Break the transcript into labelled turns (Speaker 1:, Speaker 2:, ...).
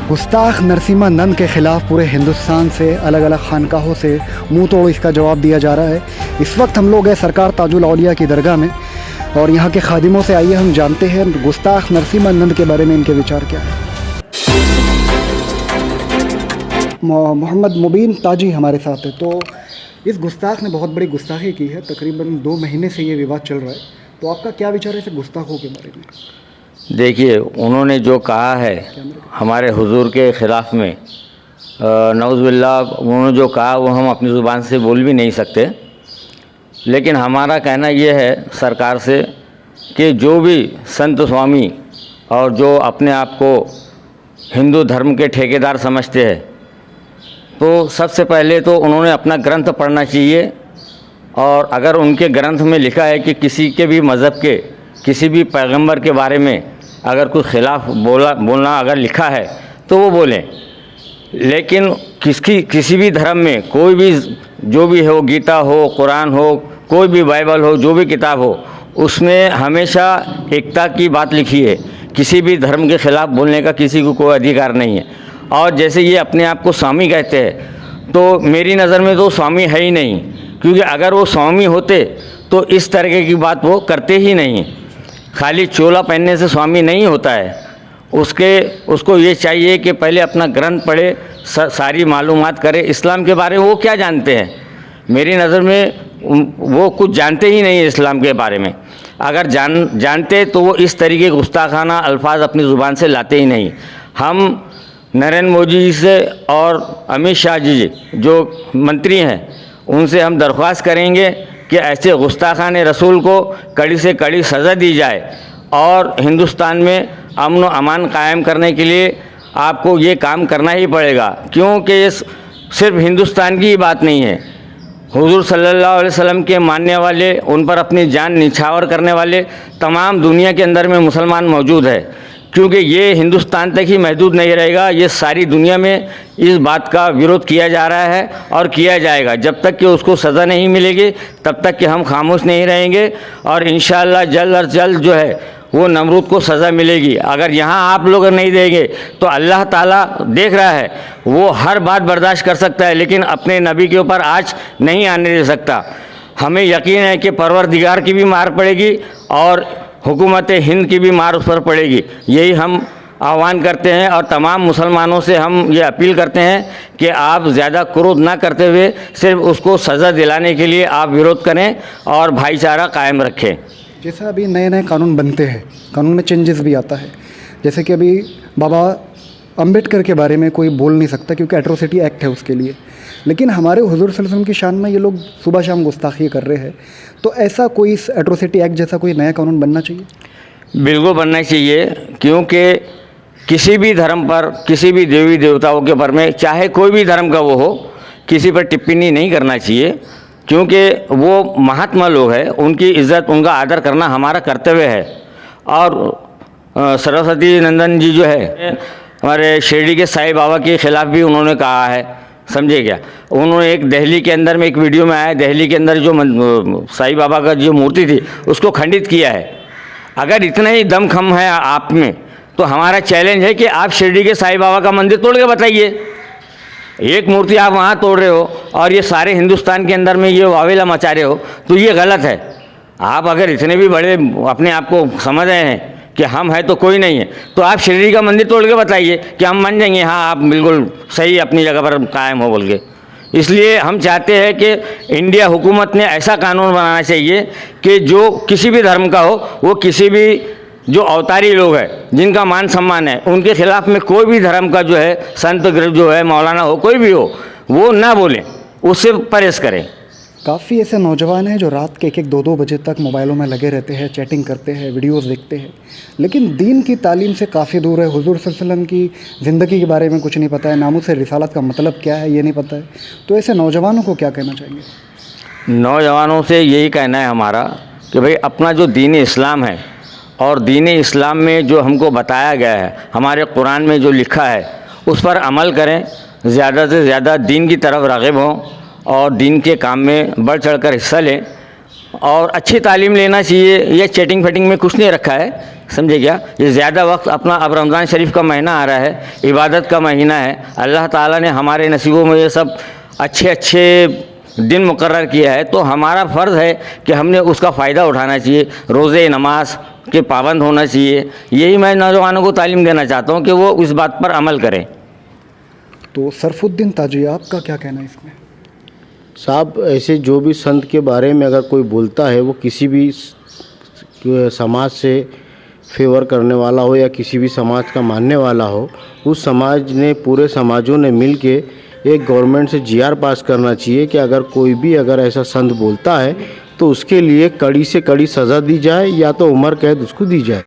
Speaker 1: गुस्ताख नरसिम्हा नंद के ख़िलाफ़ पूरे हिंदुस्तान से अलग अलग खानकाहों से मुंह तोड़ इसका जवाब दिया जा रहा है। इस वक्त हम लोग हैं सरकार ताजुल औलिया की दरगाह में और यहाँ के खादिमों से आइए हम जानते हैं गुस्ताख नरसिम्हा नंद के बारे में इनके विचार क्या है। मोहम्मद मुबीन ताजी हमारे साथ है। तो इस गुस्ताख ने बहुत बड़ी गुस्ताखी की है, तकरीबन 2 महीने से ये विवाद चल रहा है, तो आपका क्या विचार है इस गुस्ताखों के बारे में?
Speaker 2: देखिए, उन्होंने जो कहा है हमारे हुजूर के ख़िलाफ़ में, नौज़ुबिल्लाह, उन्होंने जो कहा वो हम अपनी ज़ुबान से बोल भी नहीं सकते। लेकिन हमारा कहना ये है सरकार से कि जो भी संत स्वामी और जो अपने आप को हिंदू धर्म के ठेकेदार समझते हैं, तो सबसे पहले तो उन्होंने अपना ग्रंथ पढ़ना चाहिए। और अगर उनके ग्रंथ में लिखा है कि किसी के भी मज़हब के किसी भी पैगंबर के बारे में अगर कुछ खिलाफ बोलना अगर लिखा है तो वो बोलें। लेकिन किसी भी धर्म में कोई भी जो भी हो, गीता हो, कुरान हो, कोई भी बाइबल हो, जो भी किताब हो, उसमें हमेशा एकता की बात लिखी है। किसी भी धर्म के ख़िलाफ़ बोलने का किसी को कोई अधिकार नहीं है। और जैसे ये अपने आप को स्वामी कहते हैं, तो मेरी नज़र में तो स्वामी है ही नहीं, क्योंकि अगर वो स्वामी होते तो इस तरह की बात वो करते ही नहीं। खाली चोला पहनने से स्वामी नहीं होता है। उसको ये चाहिए कि पहले अपना ग्रंथ पढ़े, सारी मालूमात करे इस्लाम के बारे में। वो क्या जानते हैं? मेरी नज़र में वो कुछ जानते ही नहीं है इस्लाम के बारे में। अगर जानते तो वो इस तरीके गुस्ताखाना अल्फाज अपनी ज़ुबान से लाते ही नहीं। हम नरेंद्र मोदी जी से और अमित शाह जी जो मंत्री हैं, उनसे हम दरख्वास्त करेंगे कि ऐसे गुस्ताखान रसूल को कड़ी से कड़ी सज़ा दी जाए और हिंदुस्तान में अमन व अमान कायम करने के लिए आपको ये काम करना ही पड़ेगा, क्योंकि ये सिर्फ हिंदुस्तान की ही बात नहीं है। हुजूर सल्लल्लाहु अलैहि वसल्लम के मानने वाले, उन पर अपनी जान निछावर करने वाले तमाम दुनिया के अंदर में मुसलमान मौजूद है, क्योंकि ये हिंदुस्तान तक ही महदूद नहीं रहेगा। ये सारी दुनिया में इस बात का विरोध किया जा रहा है और किया जाएगा। जब तक कि उसको सज़ा नहीं मिलेगी तब तक कि हम खामोश नहीं रहेंगे। और इंशाअल्लाह जल्द और जल्द जो है वो नमरूद को सज़ा मिलेगी। अगर यहाँ आप लोग नहीं देंगे तो अल्लाह ताला देख रहा है, वो हर बात बर्दाश्त कर सकता है, लेकिन अपने नबी के ऊपर आँच नहीं आने दे सकता। हमें यकीन है कि परवरदिगार की भी मार पड़ेगी और हुकूमत हिंद की भी मार उस पर पड़ेगी। यही हम आह्वान करते हैं और तमाम मुसलमानों से हम ये अपील करते हैं कि आप ज़्यादा क्रोध ना करते हुए सिर्फ उसको सज़ा दिलाने के लिए आप विरोध करें और भाईचारा कायम रखें।
Speaker 1: जैसा अभी नए नए कानून बनते हैं, कानून में चेंजेस भी आता है, जैसे कि अभी बाबा अम्बेडकर के बारे में कोई बोल नहीं सकता क्योंकि एट्रोसिटी एक्ट है उसके लिए, लेकिन हमारे हुजूर सल्लल्लाहु अलैहि वसल्लम की शान में ये लोग सुबह शाम गुस्ताखी कर रहे हैं। तो ऐसा कोई एट्रोसिटी एक्ट जैसा कोई नया कानून बनना चाहिए?
Speaker 2: बिल्कुल बनना चाहिए, क्योंकि किसी भी धर्म पर, किसी भी देवी देवताओं के पर में, चाहे कोई भी धर्म का वो हो, किसी पर टिप्पणी नहीं करना चाहिए, क्योंकि वो महात्मा लोग हैं। उनकी इज़्ज़त, उनका आदर करना हमारा कर्तव्य है। और सरस्वती नंदन जी जो है, हमारे शिरडी के साईं बाबा के ख़िलाफ़ भी उन्होंने कहा है, समझे क्या? उन्होंने एक दिल्ली के अंदर में एक वीडियो में आया, दिल्ली के अंदर जो साईं बाबा का जो मूर्ति थी उसको खंडित किया है। अगर इतना ही दमखम है आप में, तो हमारा चैलेंज है कि आप शिरडी के साईं बाबा का मंदिर तोड़ के बताइए। एक मूर्ति आप वहाँ तोड़ रहे हो और ये सारे हिंदुस्तान के अंदर में ये वावेला मचा रहे हो, तो ये गलत है। आप अगर इतने भी बड़े अपने आप को समझ रहे हैं कि हम हैं तो कोई नहीं है, तो आप शिरडी का मंदिर तोड़ के बताइए कि हम मान जाएंगे, हाँ आप बिल्कुल सही अपनी जगह पर कायम हो बोल के। इसलिए हम चाहते हैं कि इंडिया हुकूमत ने ऐसा कानून बनाना चाहिए कि जो किसी भी धर्म का हो, वो किसी भी जो अवतारी लोग हैं, जिनका मान सम्मान है, उनके खिलाफ़ में कोई भी धर्म का जो है संत जो है, मौलाना हो, कोई भी हो, वो ना बोलें, उससे परहेज़ करें।
Speaker 1: काफ़ी ऐसे नौजवान हैं जो रात के 1-1, 2-2 बजे तक मोबाइलों में लगे रहते हैं, चैटिंग करते हैं, वीडियोस देखते हैं, लेकिन दीन की तालीम से काफ़ी दूर है। हुजूर सल्लल्लाहु अलैहि वसल्लम की ज़िंदगी के बारे में कुछ नहीं पता है, नामुस रिसालत का मतलब क्या है ये नहीं पता है। तो ऐसे नौजवानों को क्या कहना चाहेंगे?
Speaker 2: नौजवानों से यही कहना है हमारा कि भाई अपना जो दीन इस्लाम है और दीन इस्लाम में जो हमको बताया गया है, हमारे कुरान में जो लिखा है, उस पर अमल करें, ज़्यादा से ज़्यादा दीन की तरफ राग़िब हों और दीन के काम में बढ़ चढ़ कर हिस्सा लें। और अच्छी तालीम लेना चाहिए। ये चैटिंग फैटिंग में कुछ नहीं रखा है, समझे क्या। ये ज़्यादा वक्त अपना, अब रमज़ान शरीफ का महीना आ रहा है, इबादत का महीना है, अल्लाह ताला ने हमारे नसीबों में ये सब अच्छे अच्छे दिन मुकर्रर किया है, तो हमारा फ़र्ज़ है कि हमने उसका फ़ायदा उठाना चाहिए, रोज़े नमाज के पाबंद होना चाहिए। यही मैं नौजवानों को तालीम देना चाहता हूँ कि वो इस बात पर अमल करें।
Speaker 1: तो सरफुद्दीन ताजी, आपका क्या कहना है इसमें?
Speaker 3: साहब, ऐसे जो भी संत के बारे में अगर कोई बोलता है, वो किसी भी समाज से फेवर करने वाला हो या किसी भी समाज का मानने वाला हो, उस समाज ने, पूरे समाजों ने मिल के एक गवर्नमेंट से जीआर पास करना चाहिए कि अगर कोई भी अगर ऐसा संत बोलता है तो उसके लिए कड़ी से कड़ी सज़ा दी जाए या तो उम्र कैद उसको दी जाए।